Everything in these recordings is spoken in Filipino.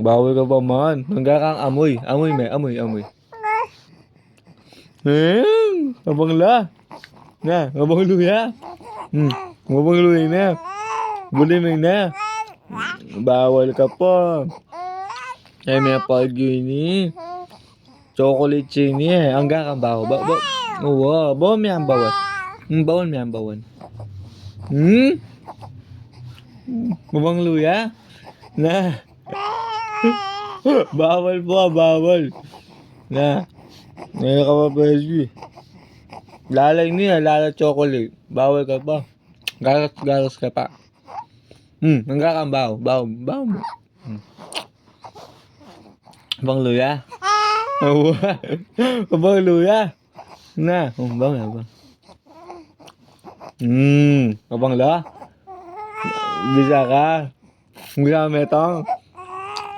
Bawal ka pa man. Hanggang kang amoy. Amoy me, amoy, amoy. Abang la. Na, abang luya. Abang luya na. Buli mo na. Bawal ka pa. Ay, may pag-gini. Chocolate chini eh. Hanggang kang bawo. Oo, bawal may ang bawal. Bawal may ang bawal. Abang luya. Na. Bawal po, bawal. Na. Ngayon ka pa pwede. Lalay niya, lala chocolate. Bawal ka pa. Garas ka pa. Nanggakang baw mo. Abang luya. Abang luya. Na, bang. Abang la. Bisa ka. Bisa metong.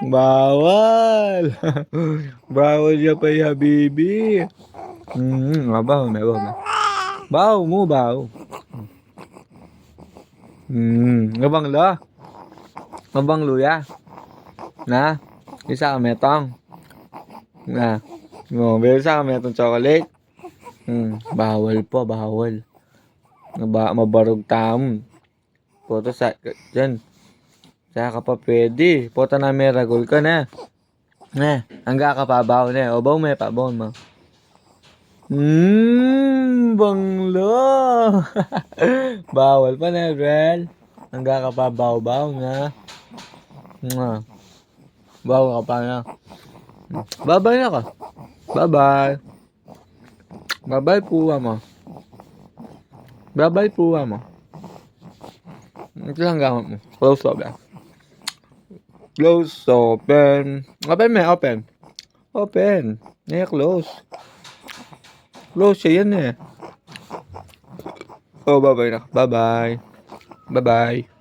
Bawal. Bawal siya pa ya, baby. Baw mo. Baw mo, baw. Abang la. Abang luya. Na. Bisa ka metong. Na. Bisa ka metong chocolate. Bawal po, bawal. Mabarog tam. Poto sa dyan. Sa ka pa pwede. Poto na may ragol ka na. Na. Hangga ka pa baw na. O baw may pa, baw mo. Banglo. Bawal pa na, Brel. Hangga ka pa baw na. Bawal ka pa na. Bye-bye na ka. Bye-bye. Bye-bye po, mo. Bye-bye po, mo. Ito lang gamit mo. Close open. Close open. Open mo, open. Open. Close. Close siya yan eh. Oh, bye-bye na. Bye-bye. Bye-bye.